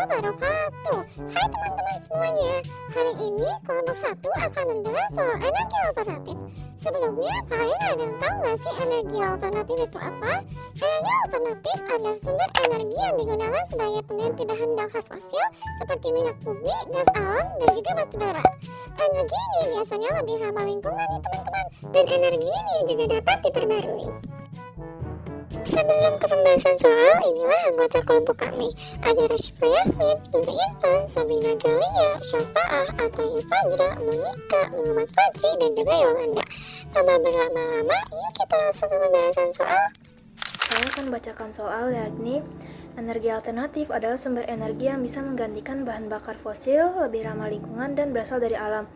wabarakatuh. Hai teman-teman semuanya. Hari ini kelompok 1 akan membahas soal energi alternatif. Sebelumnya, kalian ada yang tahu nggak sih energi alternatif itu apa? Energi alternatif adalah sumber energi yang digunakan sebagai pengganti bahan bakar fosil seperti minyak bumi, gas alam, dan juga batu bara. Energi ini biasanya lebih ramah lingkungan nih teman-teman, dan energi ini juga dapat diperbarui. Sebelum ke pembahasan soal, inilah anggota kelompok kami. Ada Rashifa Yasmin, Nur Intan, Sabrina Galia, Syafa'ah, Atayu Fajra, Monika, Muhammad Fajri, dan juga Yolanda. Tanpa berlama-lama, yuk kita langsung ke pembahasan soal. Saya akan bacakan soal, yakni energi alternatif adalah sumber energi yang bisa menggantikan bahan bakar fosil, lebih ramah lingkungan, dan berasal dari alam.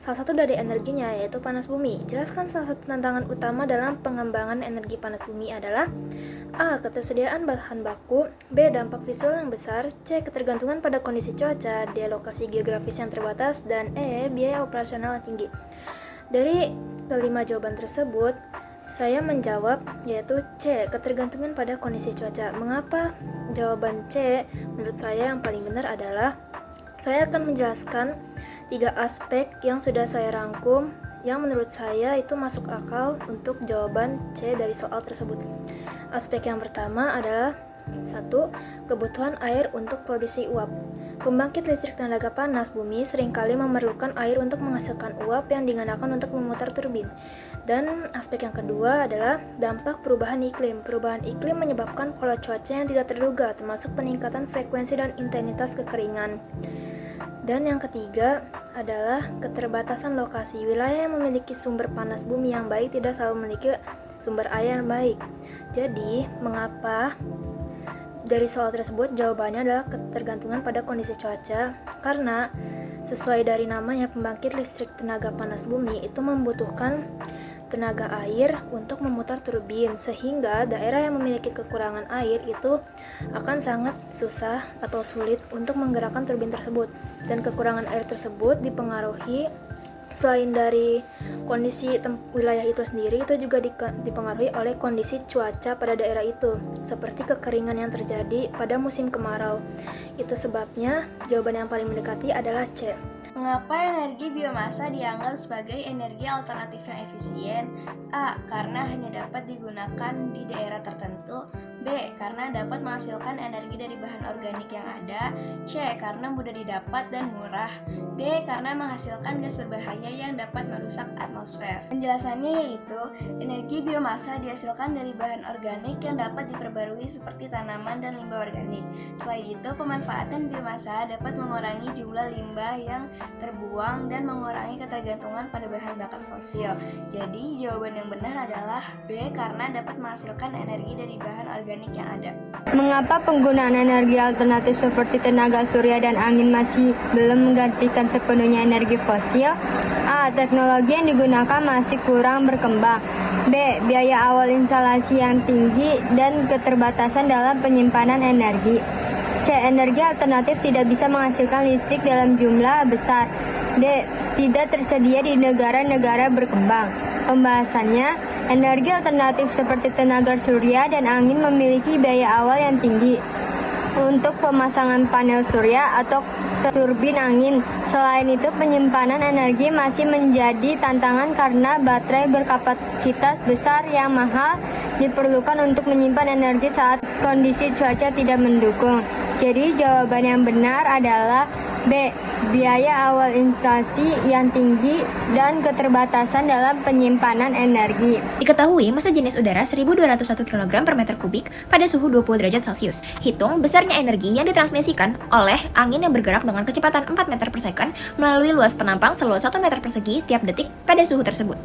Salah satu dari energinya yaitu panas bumi. Jelaskan salah satu tantangan utama dalam pengembangan energi panas bumi adalah A. Ketersediaan bahan baku, B. Dampak visual yang besar, C. Ketergantungan pada kondisi cuaca, D. Lokasi geografis yang terbatas, dan E. Biaya operasional yang tinggi. Dari kelima jawaban tersebut, saya menjawab yaitu C. Ketergantungan pada kondisi cuaca. Mengapa jawaban C menurut saya yang paling benar adalah saya akan menjelaskan 3 aspek yang sudah saya rangkum yang menurut saya itu masuk akal untuk jawaban C dari soal tersebut. Aspek yang pertama adalah 1. Kebutuhan air untuk produksi uap. Pembangkit listrik tenaga panas bumi seringkali memerlukan air untuk menghasilkan uap yang digunakan untuk memutar turbin. Dan aspek yang kedua adalah dampak perubahan iklim. Perubahan iklim menyebabkan pola cuaca yang tidak terduga, termasuk peningkatan frekuensi dan intensitas kekeringan. Dan yang ketiga adalah keterbatasan lokasi. Wilayah yang memiliki sumber panas bumi yang baik tidak selalu memiliki sumber air yang baik. Jadi, mengapa dari soal tersebut jawabannya adalah ketergantungan pada kondisi cuaca? Karena sesuai dari namanya, pembangkit listrik tenaga panas bumi itu membutuhkan tenaga air untuk memutar turbin, sehingga daerah yang memiliki kekurangan air itu akan sangat susah atau sulit untuk menggerakkan turbin tersebut. Dan kekurangan air tersebut dipengaruhi selain dari kondisi wilayah itu sendiri, itu juga dipengaruhi oleh kondisi cuaca pada daerah itu, seperti kekeringan yang terjadi pada musim kemarau. Itu sebabnya jawaban yang paling mendekati adalah C. Mengapa energi biomasa dianggap sebagai energi alternatif yang efisien? A. Karena hanya dapat digunakan di daerah tertentu. B. Karena dapat menghasilkan energi dari bahan organik yang ada. C. Karena mudah didapat dan murah. D. Karena menghasilkan gas berbahaya yang dapat merusak atmosfer. Penjelasannya yaitu, energi biomasa dihasilkan dari bahan organik yang dapat diperbarui seperti tanaman dan limbah organik. Selain itu, pemanfaatan biomasa dapat mengurangi jumlah limbah yang terbuang dan mengurangi ketergantungan pada bahan bakar fosil. Jadi, jawaban yang benar adalah B. Karena dapat menghasilkan energi dari bahan organik yang ada. Mengapa penggunaan energi alternatif seperti tenaga surya dan angin masih belum menggantikan sepenuhnya energi fosil? A. Teknologi yang digunakan masih kurang berkembang. B. Biaya awal instalasi yang tinggi dan keterbatasan dalam penyimpanan energi. C. Energi alternatif tidak bisa menghasilkan listrik dalam jumlah besar. D. Tidak tersedia di negara-negara berkembang. Pembahasannya, energi alternatif seperti tenaga surya dan angin memiliki biaya awal yang tinggi untuk pemasangan panel surya atau turbin angin. Selain itu, penyimpanan energi masih menjadi tantangan karena baterai berkapasitas besar yang mahal diperlukan untuk menyimpan energi saat kondisi cuaca tidak mendukung. Jadi jawaban yang benar adalah B. Biaya awal instalasi yang tinggi dan keterbatasan dalam penyimpanan energi. Diketahui massa jenis udara 1.201 kg per meter kubik pada suhu 20 derajat Celcius. Hitung besarnya energi yang ditransmisikan oleh angin yang bergerak dengan kecepatan 4 meter per second melalui luas penampang seluas 1 meter persegi tiap detik pada suhu tersebut.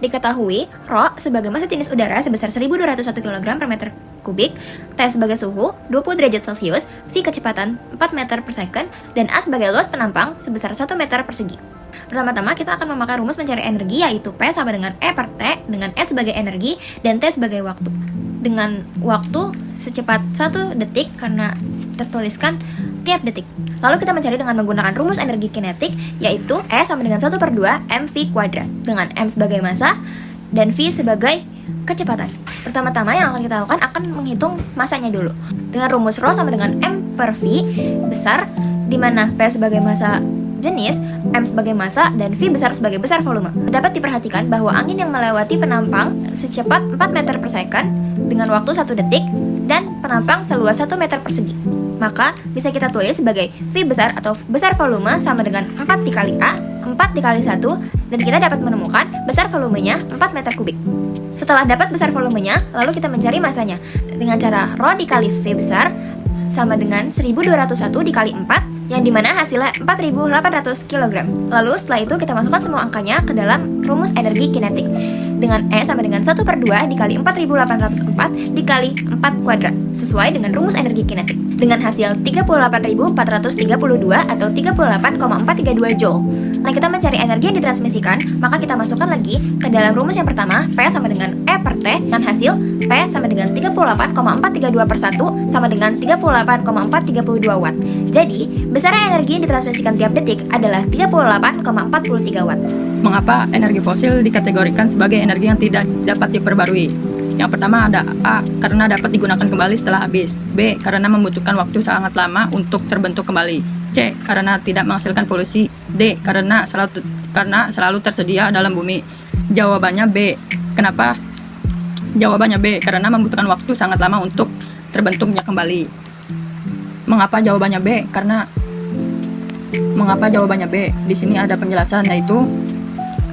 Diketahui Rho sebagai massa jenis udara sebesar 1.201 kg per meter kubik, T sebagai suhu 20 derajat Celcius, V kecepatan 4 meter per second, dan A sebagai luas penampang sebesar 1 meter persegi. Pertama-tama kita akan memakai rumus mencari energi, yaitu P sama dengan E per T, dengan E sebagai energi dan T sebagai waktu. Dengan waktu secepat 1 detik karena tertuliskan tiap detik. Lalu kita mencari dengan menggunakan rumus energi kinetik, yaitu E sama dengan 1/2 mv kuadrat, dengan M sebagai massa dan V sebagai kecepatan. Pertama-tama yang akan kita lakukan akan menghitung masanya dulu. Dengan rumus Rho sama dengan M per V besar, di mana P sebagai massa jenis, M sebagai massa, dan V besar sebagai besar volume. Dapat diperhatikan bahwa angin yang melewati penampang secepat 4 meter per second dengan waktu 1 detik dan penampang seluas 1 meter persegi. Maka bisa kita tulis sebagai V besar atau besar volume sama dengan 4 dikali A, 4 dikali 1, dan kita dapat menemukan besar volumenya 4 meter kubik. Setelah dapat besar volumenya, lalu kita mencari masanya dengan cara ρ dikali V besar sama dengan 1201 dikali 4, yang dimana hasilnya 4800 kg. Lalu setelah itu kita masukkan semua angkanya ke dalam rumus energi kinetik dengan E sama dengan 1/2 dikali 4804 dikali 4 kuadrat sesuai dengan rumus energi kinetik dengan hasil 38.432 atau 38,432 Joule. Nah, kita mencari energi yang ditransmisikan, maka kita masukkan lagi ke dalam rumus yang pertama, P sama dengan E per T, dengan hasil P sama dengan 38,432 per 1 sama dengan 38,432 watt. Jadi, besarnya energi yang ditransmisikan tiap detik adalah 38,43 watt. Mengapa energi fosil dikategorikan sebagai energi yang tidak dapat diperbarui? Yang pertama ada A, karena dapat digunakan kembali setelah habis. B, karena membutuhkan waktu sangat lama untuk terbentuk kembali. C, karena tidak menghasilkan polusi. D, karena selalu tersedia dalam bumi. Jawabannya B. Kenapa? Jawabannya B, karena membutuhkan waktu sangat lama untuk terbentuknya kembali. Mengapa jawabannya B? Mengapa jawabannya B? Di sini ada penjelasan, yaitu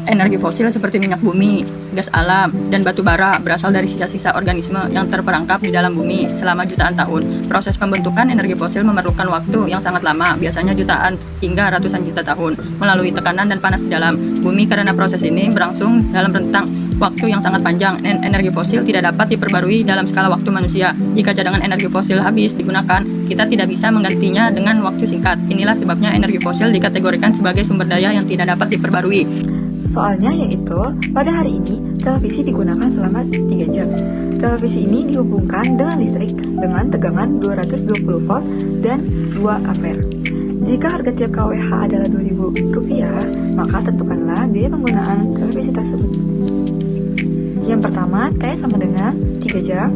energi fosil seperti minyak bumi, gas alam, dan batu bara berasal dari sisa-sisa organisme yang terperangkap di dalam bumi selama jutaan tahun. Proses pembentukan energi fosil memerlukan waktu yang sangat lama, biasanya jutaan hingga ratusan juta tahun, melalui tekanan dan panas di dalam bumi. Karena proses ini berlangsung dalam rentang waktu yang sangat panjang, energi fosil tidak dapat diperbarui dalam skala waktu manusia. Jika cadangan energi fosil habis digunakan, kita tidak bisa menggantinya dengan waktu singkat. Inilah sebabnya energi fosil dikategorikan sebagai sumber daya yang tidak dapat diperbarui. Soalnya yaitu, pada hari ini televisi digunakan selama 3 jam. Televisi ini dihubungkan dengan listrik dengan tegangan 220 volt dan 2 ampere. Jika harga tiap kWh adalah Rp2.000, maka tentukanlah biaya penggunaan televisi tersebut. Yang pertama, T sama dengan 3 jam,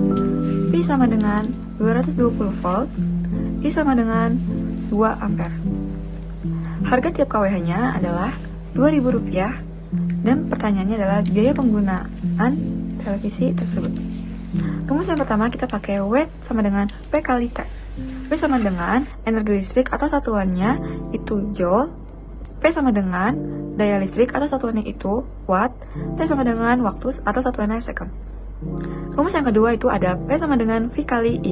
V sama dengan 220 volt, I sama dengan 2 ampere. Harga tiap kWh-nya adalah Rp2.000, dan pertanyaannya adalah biaya penggunaan televisi tersebut. Rumus yang pertama kita pakai W sama dengan P kali T. W sama dengan energi listrik atau satuannya itu Joule, P sama dengan daya listrik atau satuannya itu Watt, T sama dengan waktu atau satuannya second. Rumus yang kedua itu ada P sama dengan V kali I.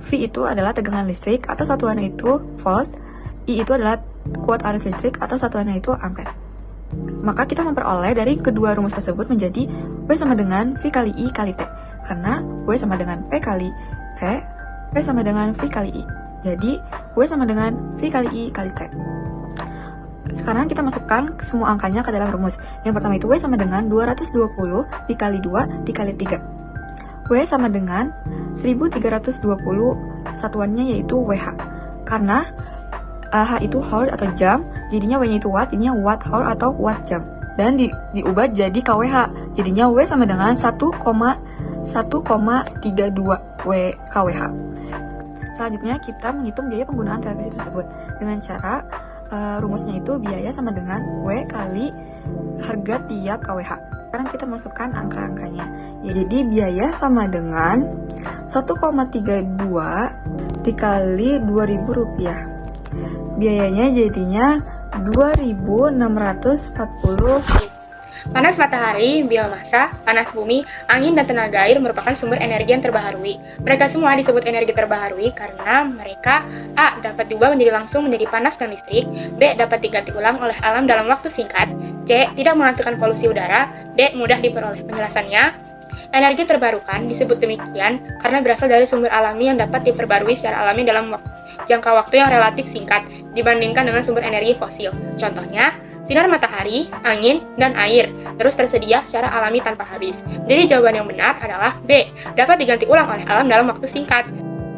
V itu adalah tegangan listrik atau satuannya itu volt, I itu adalah kuat arus listrik atau satuannya itu ampere. Maka kita memperoleh dari kedua rumus tersebut menjadi W sama dengan V kali I kali T. Karena W sama dengan P kali T, P sama dengan V kali I. Jadi, W sama dengan V kali I kali T. Sekarang kita masukkan semua angkanya ke dalam rumus. Yang pertama itu W sama dengan 220 dikali 2 dikali 3. W sama dengan 1320, satuannya yaitu WH. Karena H itu hour atau jam, jadinya W-nya itu watt, jadinya watt hour atau watt jam. Dan diubah jadi kWh, jadinya W sama dengan 1,32 W kWh. Selanjutnya kita menghitung biaya penggunaan televisi tersebut dengan cara rumusnya itu biaya sama dengan W kali harga tiap kWh. Sekarang kita masukkan angka-angkanya. Ya, jadi biaya sama dengan 1,32 dikali Rp2.000. Biayanya jadinya 2.640. Panas matahari, biomasa, panas bumi, angin, dan tenaga air merupakan sumber energi yang terbaharui. Mereka semua disebut energi terbaharui karena mereka A. dapat diubah langsung menjadi panas dan listrik, B. dapat diganti ulang oleh alam dalam waktu singkat, C. tidak menghasilkan polusi udara, D. mudah diperoleh. Penjelasannya, energi terbarukan disebut demikian karena berasal dari sumber alami yang dapat diperbarui secara alami dalam jangka waktu yang relatif singkat dibandingkan dengan sumber energi fosil. Contohnya, sinar matahari, angin, dan air terus tersedia secara alami tanpa habis. Jadi jawaban yang benar adalah B. dapat diganti ulang oleh alam dalam waktu singkat.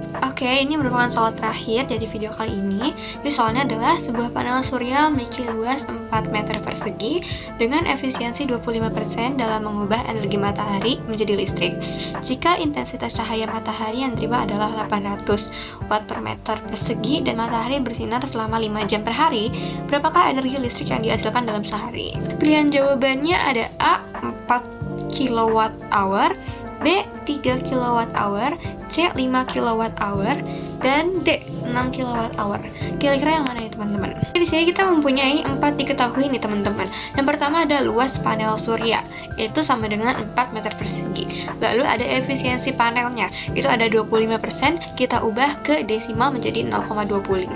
Oke, ini merupakan soal terakhir dari video kali ini. Jadi soalnya adalah sebuah panel surya memiliki luas 4 meter persegi dengan efisiensi 25% dalam mengubah energi matahari menjadi listrik. Jika intensitas cahaya matahari yang diterima adalah 800 watt per meter persegi dan matahari bersinar selama 5 jam per hari, berapakah energi listrik yang dihasilkan dalam sehari? Pilihan jawabannya ada A. 4 kilowatt hour, B. 3 kilowatt hour, C. 5 kilowatt hour, dan D. 6 kilowatt hour. Kira-kira yang mana nih teman-teman? Di sini kita mempunyai 4 diketahui nih teman-teman. Yang pertama ada luas panel surya, itu sama dengan 4 meter persegi. Lalu ada efisiensi panelnya, itu ada 25%, kita ubah ke desimal menjadi 0,25.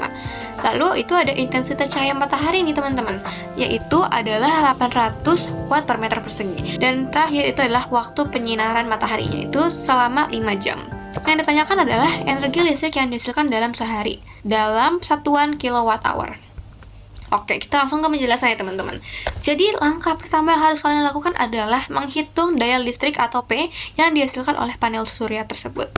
Lalu itu ada intensitas cahaya matahari nih teman-teman, yaitu adalah 800 watt per meter persegi. Dan terakhir itu adalah waktu penyinaran mataharinya, itu selama 5 jam. Yang ditanyakan adalah energi listrik yang dihasilkan dalam sehari dalam satuan kilowatt hour. Oke, kita langsung ke penjelasannya teman-teman. Jadi langkah pertama yang harus kalian lakukan adalah menghitung daya listrik atau P yang dihasilkan oleh panel surya tersebut.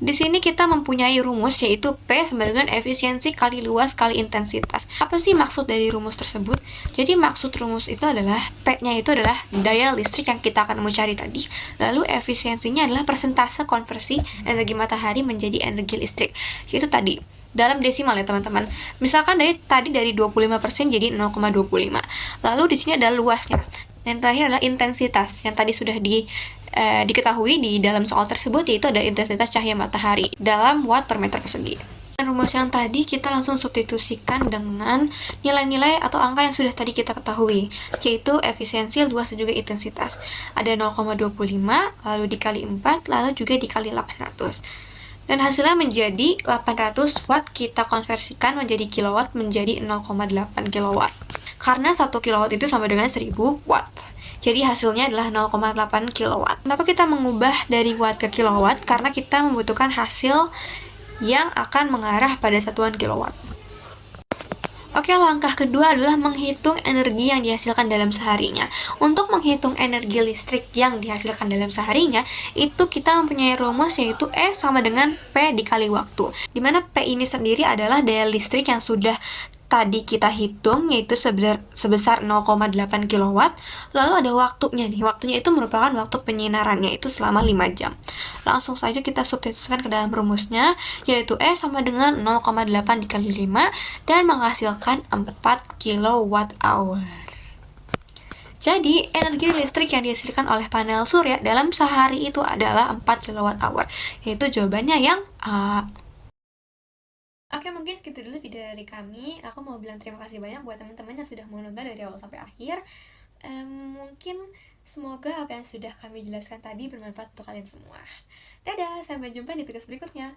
Di sini kita mempunyai rumus yaitu P sama dengan efisiensi kali luas kali intensitas. Apa sih maksud dari rumus tersebut? Jadi maksud rumus itu adalah P-nya itu adalah daya listrik yang kita akan mau cari tadi. Lalu efisiensinya adalah persentase konversi energi matahari menjadi energi listrik. Itu tadi dalam desimal ya teman-teman. Misalkan tadi dari 25% jadi 0,25. Lalu di sini ada luasnya. Yang terakhir adalah intensitas yang tadi sudah diketahui di dalam soal tersebut, yaitu ada intensitas cahaya matahari dalam watt per meter persegi. Dan rumus yang tadi kita langsung substitusikan dengan nilai-nilai atau angka yang sudah tadi kita ketahui, yaitu efisiensi, luas, dan juga intensitas. Ada 0,25, lalu dikali 4, lalu juga dikali 800. Dan hasilnya menjadi 800 watt, kita konversikan menjadi kilowatt menjadi 0,8 kilowatt. Karena 1 kilowatt itu sama dengan 1000 watt. Jadi hasilnya adalah 0,8 kilowatt. Kenapa kita mengubah dari watt ke kilowatt? Karena kita membutuhkan hasil yang akan mengarah pada satuan kilowatt. Oke, langkah kedua adalah menghitung energi yang dihasilkan dalam seharinya. Untuk menghitung energi listrik yang dihasilkan dalam seharinya, itu kita mempunyai rumus yaitu E sama dengan P dikali waktu. Dimana P ini sendiri adalah daya listrik yang sudah tadi kita hitung, yaitu sebesar 0,8 kilowatt. Lalu ada waktunya nih. Waktunya itu merupakan waktu penyinarannya, itu selama 5 jam. Langsung saja kita substitusikan ke dalam rumusnya, yaitu E sama dengan 0,8 dikali 5 dan menghasilkan 4 kilowatt hour. Jadi, energi listrik yang dihasilkan oleh panel surya dalam sehari itu adalah 4 kilowatt hour. Yaitu jawabannya yang A. Oke, mungkin segitu dulu video dari kami. Aku mau bilang terima kasih banyak buat teman-teman yang sudah menonton dari awal sampai akhir. Mungkin semoga apa yang sudah kami jelaskan tadi bermanfaat untuk kalian semua. Dadah, sampai jumpa di tugas berikutnya.